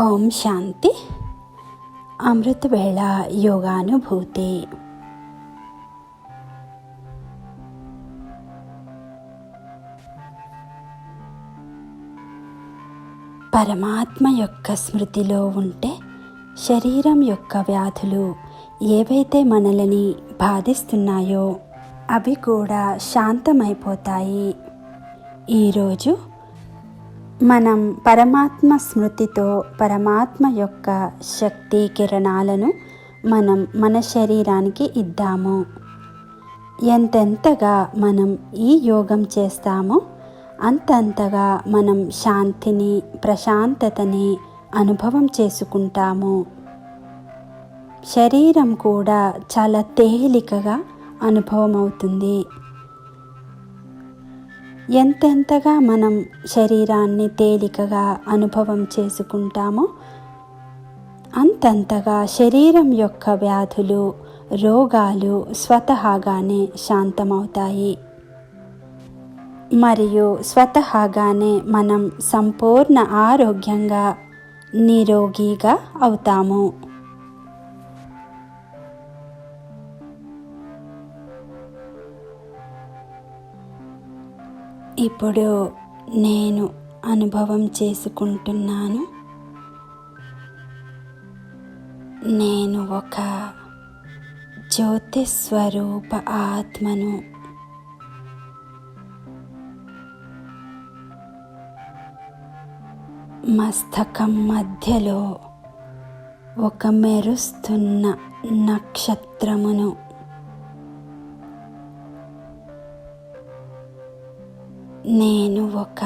ఓం శాంతి. అమృతవేళ యోగానుభూతి. పరమాత్మ యొక్క స్మృతిలో ఉంటే శరీరం యొక్క వ్యాధులు ఏవైతే మనల్ని బాధిస్తున్నాయో అవి కూడా శాంతమైపోతాయి. ఈరోజు మనం పరమాత్మ స్మృతితో పరమాత్మ యొక్క శక్తి కిరణాలను మనం మన శరీరానికి ఇద్దాము. ఎంతెంతగా మనం ఈ యోగం చేస్తామో అంతంతగా మనం శాంతిని, ప్రశాంతతని అనుభవం చేసుకుంటాము. శరీరం కూడా చాలా తేలికగా అనుభవం అవుతుంది. ఎంతెంతగా మనం శరీరాన్ని తేలికగా అనుభవం చేసుకుంటామో అంతంతగా శరీరం యొక్క వ్యాధులు, రోగాలు స్వతహాగానే శాంతమవుతాయి. మరియు స్వతహాగానే మనం సంపూర్ణ ఆరోగ్యంగా, నిరోగిగా అవుతాము. ఇప్పుడు నేను అనుభవం చేసుకుంటున్నాను. నేను ఒక జ్యోతిస్వరూప ఆత్మను. మస్తకం మధ్యలో ఒక మెరుస్తున్న నక్షత్రమును. నేను ఒక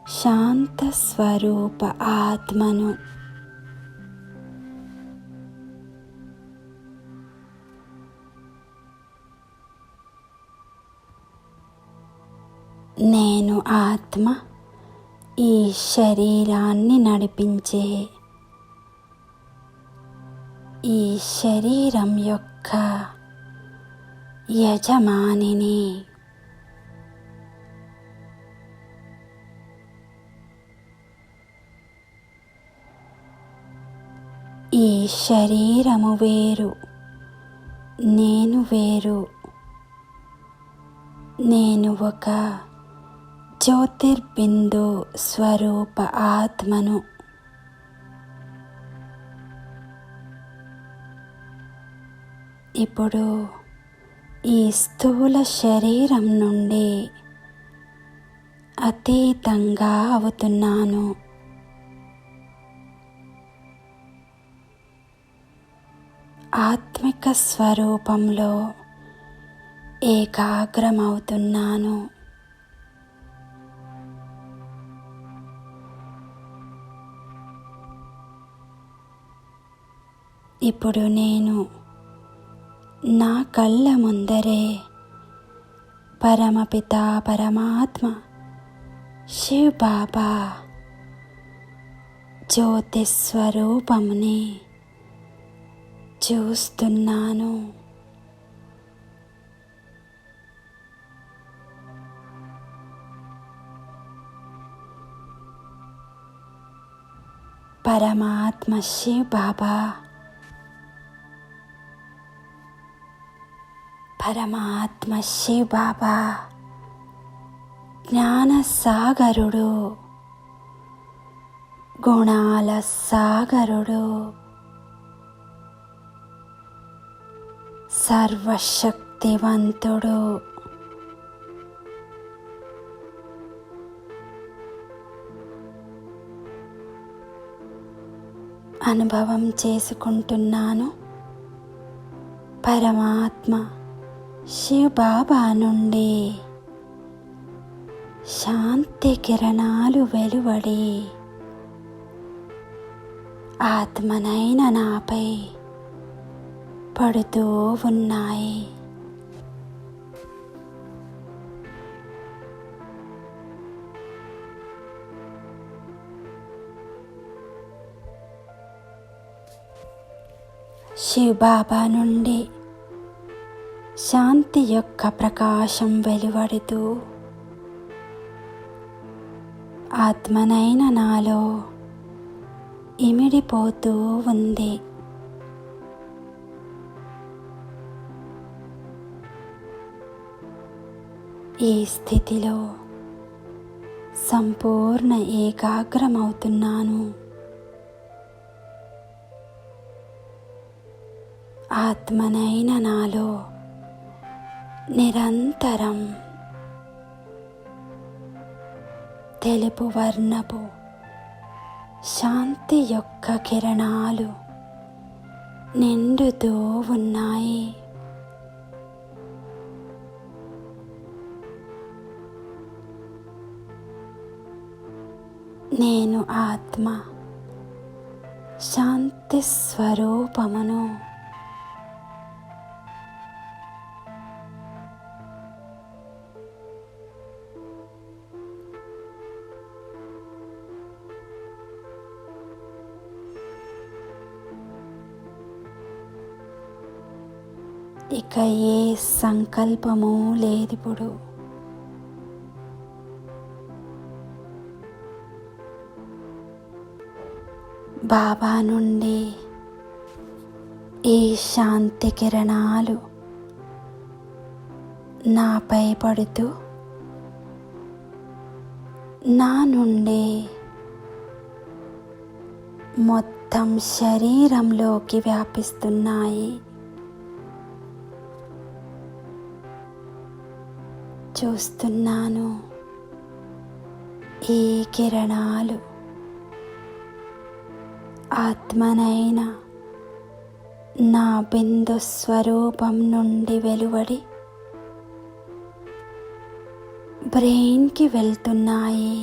శాంత స్వరూప ఆత్మను. నేను ఆత్మ ఈ శరీరాన్ని నడిపించే, ఈ శరీరం యొక్క యజమానిని. ఈ శరీరము వేరు, నేను వేరు. నేను ఒక జ్యోతిర్బిందు స్వరూప ఆత్మను. ఇప్పుడు ఈ స్థూల శరీరం నుండి అతీతంగా అవుతున్నాను. ఆత్మిక స్వరూపంలో ఏకాగ్రమవుతున్నాను. ఇప్పుడు నేను నా కళ్ళ ముందరే పరమపిత పరమాత్మ శివ్ బాబా జ్యోతి స్వరూపముని చూస్తున్నాను. పరమాత్మ శివ్ బాబా పరమాత్మ శివ్ బాబా జ్ఞాన సాగరుడు, గుణాల సాగరుడు, సర్వశక్తివంతుడు. అనుభవం చేసుకుంటున్నాను. పరమాత్మ శివ్ బాబా నుండి శాంతి కిరణాలు వెలువడి ఆత్మనైన నాపై పడుతూ ఉన్నాయి. శివ్ బాబా నుండి శాంతి యొక్క ప్రకాశం వెలువడుతూ ఆత్మనైన నాలో ఇమిడిపోతూ ఉంది. ఈ స్థితిలో సంపూర్ణ ఏకాగ్రమవుతున్నాను. ఆత్మనైన నాలో నిరంతరం తెలుపు వర్ణపు శాంతి యొక్క కిరణాలు నిండుతూ ఉన్నాయి. నేను ఆత్మ శాంతి స్వరూపమును. ఇక ఏ సంకల్పము లేదిప్పుడు. బాబా నుండి ఈ శాంతి కిరణాలు నాపై పడుతూ నా నుండి మొత్తం శరీరంలోకి వ్యాపిస్తున్నాయి. చూస్తున్నాను ఈ కిరణాలు ఆత్మనైన నా బిందు స్వరూపం నుండి వెలువడి బ్రెయిన్కి వెళ్తున్నాయి.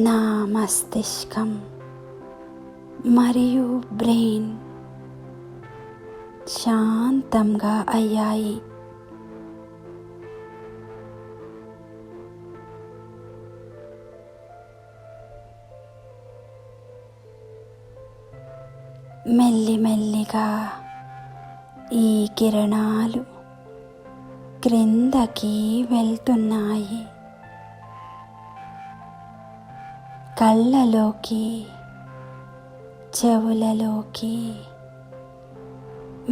నా మస్తిష్కం మరియు బ్రెయిన్ శాంతంగా అయ్యాయి. మెల్లిమెల్లిగా ఈ కిరణాలు క్రిందకి వెళ్తున్నాయి. కళ్ళలోకి, చెవులలోకి,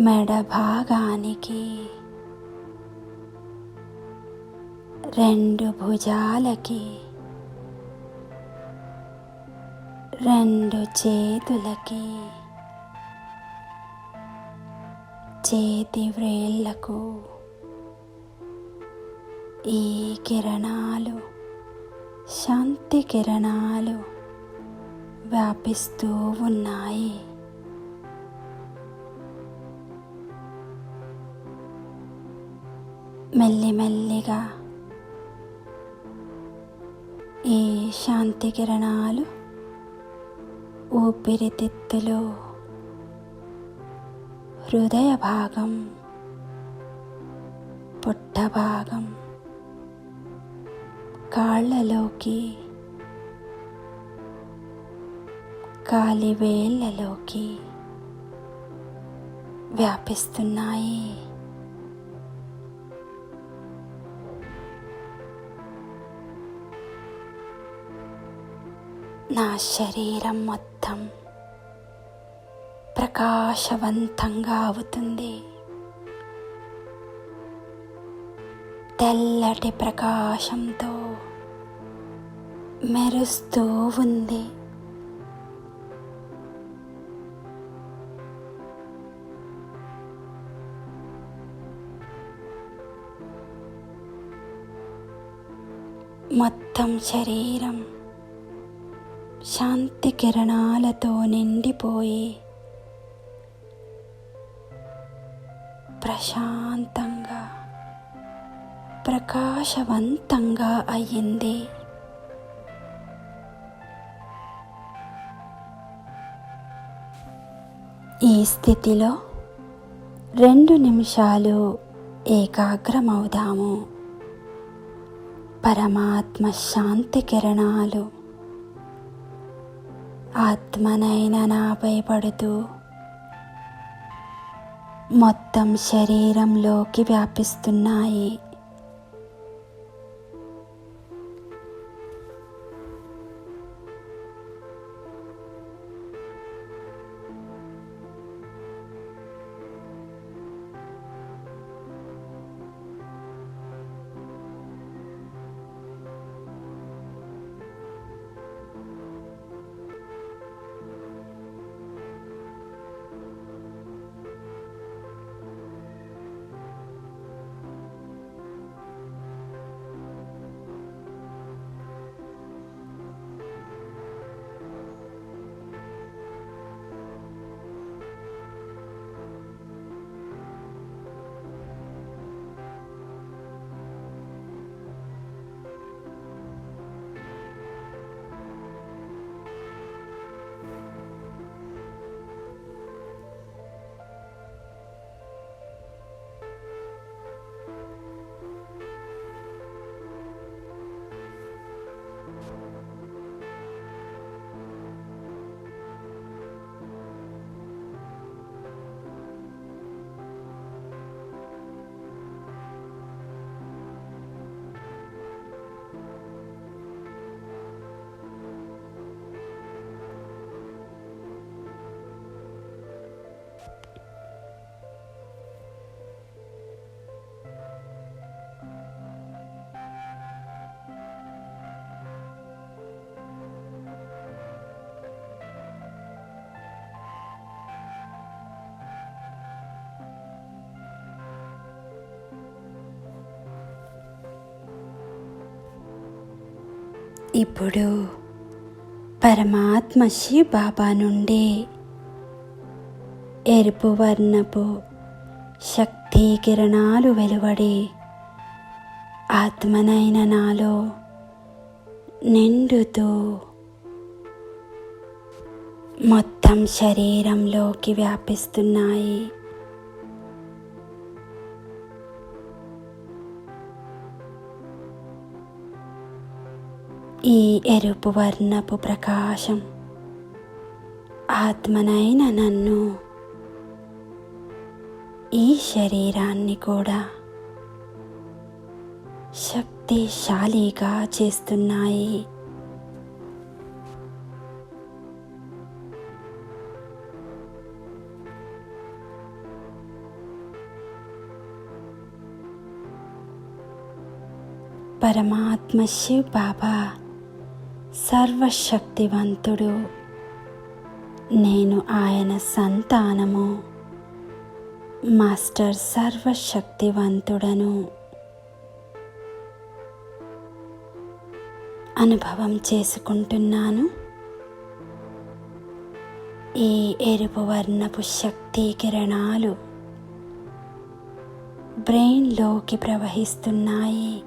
మెడ భాగానికి, రెండు భుజాలకి, రెండు చేతులకి, చేతి వ్రేళ్లకు ఈ కిరణాలు, శాంతి కిరణాలు వ్యాపిస్తూ ఉన్నాయి. మెల్లిమెల్లిగా ఈ శాంతి కిరణాలు ఊపిరితిత్తులు, హృదయ భాగం, పొట్ట భాగం, కాళ్ళలోకి, కాలివేళ్ళలోకి వ్యాపిస్తున్నాయి. నా శరీరం మొత్తం ప్రకాశవంతంగా అవుతుంది. తెల్లటి ప్రకాశంతో మెరుస్తూ ఉంది. మొత్తం శరీరం శాంతి కిరణాలతో నిండిపోయి ప్రశాంతంగా, ప్రకాశవంతంగా అయ్యింది. ఈ స్థితిలో 2 నిమిషాలు ఏకాగ్రమవుదాము. పరమాత్మ శాంతి కిరణాలు ఆత్మనైన నాపై పడుతూ మొత్తం శరీరంలోకి వ్యాపిస్తున్నాయి. ఇప్పుడు పరమాత్మ శివ్ బాబా నుండి ఎరుపు వర్ణపు శక్తి కిరణాలు వెలువడి ఆత్మనైన నాలో నిండుతూ మొత్తం శరీరంలోకి వ్యాపిస్తున్నాయి. ఈ ఎరుపు వర్ణపు ప్రకాశం ఆత్మనైన నన్ను, ఈ శరీరాన్ని కూడా శక్తిశాలిగా చేస్తున్నాయి. పరమాత్మ శివ్ బాబా సర్వశక్తివంతుడు. నేను ఆయన సంతానము. మాస్టర్ సర్వశక్తివంతుడను. అనుభవం చేసుకుంటున్నాను. ఈ ఎరుపు వర్ణపు శక్తి కిరణాలు బ్రెయిన్లోకి ప్రవహిస్తున్నాయి.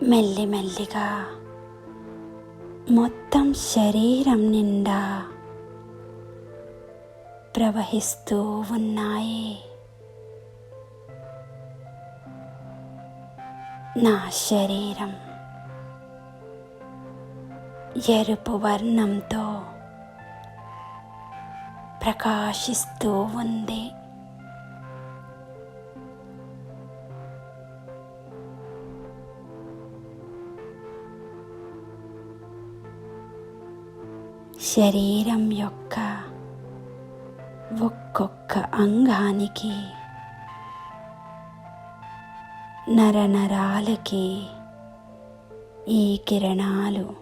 మెల్లిమెల్లిగా మొత్తం శరీరం నిండా ప్రవహిస్తూ ఉన్నాయి. నా శరీరం ఎరుపు వర్ణంతో ప్రకాశిస్తూ ఉంది. శరీరం యొక్క ఒక్కొక్క అంగానికి, నరనరాలకి ఈ కిరణాలు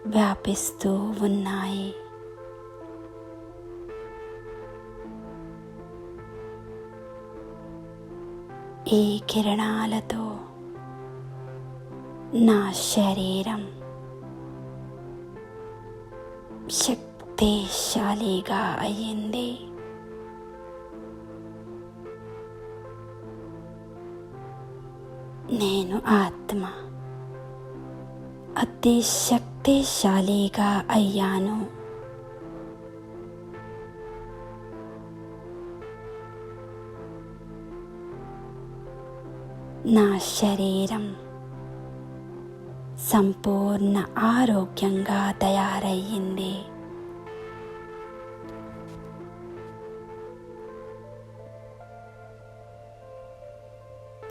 వ్యాపిస్తూ ఉన్నాయి. ఈ కిరణాలతో నా శరీరం శక్తిశాలిగా అయ్యింది. నేను ఆత్మ అతి శక్తిశాలిగా అయ్యాను. నా శరీరం సంపూర్ణ ఆరోగ్యంగా తయారయ్యింది.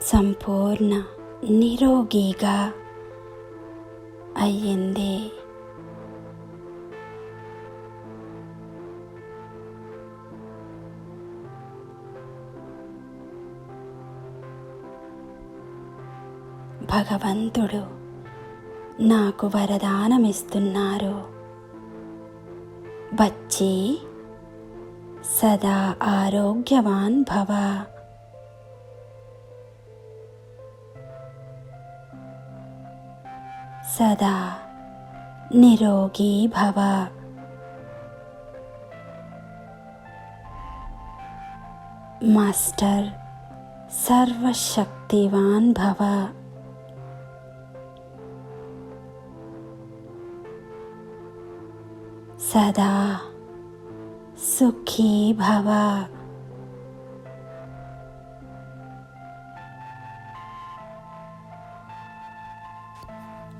సంపూర్ణ నిరోగిగా అయ్యింది. భగవంతుడు నాకు వరదానమిస్తున్నారు. బచ్చీ, సదా ఆరోగ్యవాన్ భవ. సదా నిరోగి భవ. మాస్టర్ సర్వశక్తివాన్ భవ. సదా సుఖీ భవ.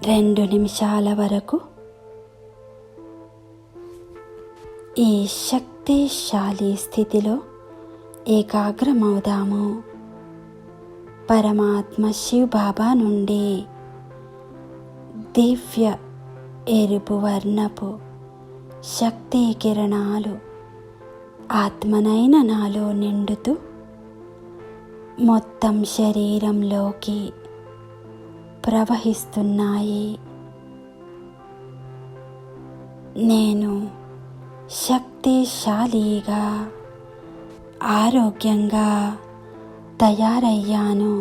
రెండు నిమిషాల వరకు ఈ శక్తిశాలి స్థితిలో ఏకాగ్రమవుదాము. పరమాత్మ శివ్ బాబా నుండి దివ్య ఎరుపు వర్ణపు శక్తి కిరణాలు ఆత్మనైన నాలో నిండుతూ మొత్తం శరీరంలోకి ప్రవహిస్తున్నాయి. నేను శక్తిశాలిగా, ఆరోగ్యంగా తయారయ్యాను.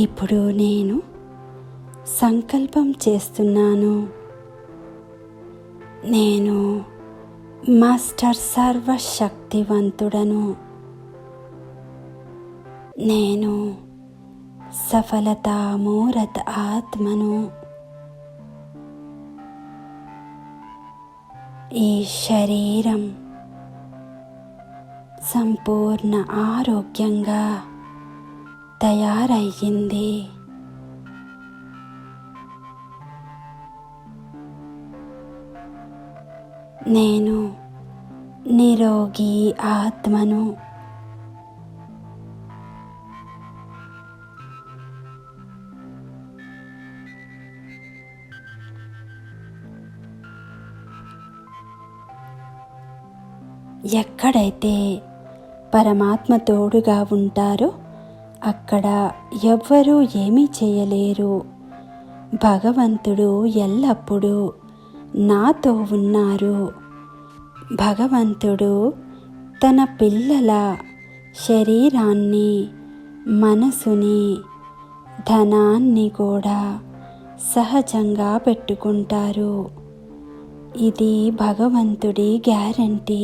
ఇప్పుడు నేను సంకల్పం చేస్తున్నాను. నేను మాస్టర్ సర్వశక్తివంతుడను. నేను సఫలతామూరత ఆత్మను. ఈ శరీరం సంపూర్ణ ఆరోగ్యంగా తయారయ్యింది. నేను నిరోగి ఆత్మను. ఎక్కడైతే పరమాత్మ తోడుగా ఉంటారో అక్కడ ఎవ్వరూ ఏమీ చేయలేరు. భగవంతుడు ఎల్లప్పుడూ నాతో ఉన్నారు. భగవంతుడు తన పిల్లల శరీరాన్ని, మనసుని, ధనాన్ని కూడా సహజంగా పెట్టుకుంటారు. ఇది భగవంతుడి గ్యారంటీ.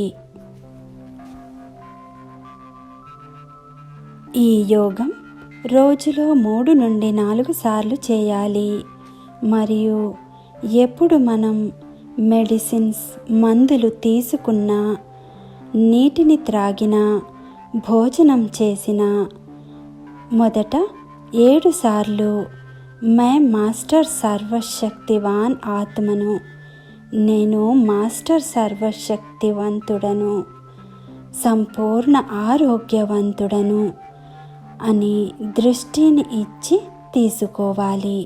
ఈ యోగం రోజులో 3 నుండి 4 సార్లు చేయాలి. మరియు ఎప్పుడు మనం మెడిసిన్స్, మందులు తీసుకున్నా, నీటిని త్రాగినా, భోజనం చేసినా మొదట 7 సార్లు మై మాస్టర్ సర్వశక్తివాన్ ఆత్మను, నేను మాస్టర్ సర్వశక్తివంతుడను, సంపూర్ణ ఆరోగ్యవంతుడను అని దృష్టిని ఇచ్చి తీసుకోవాలి.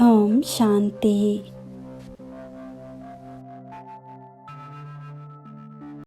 ఓం శాంతి.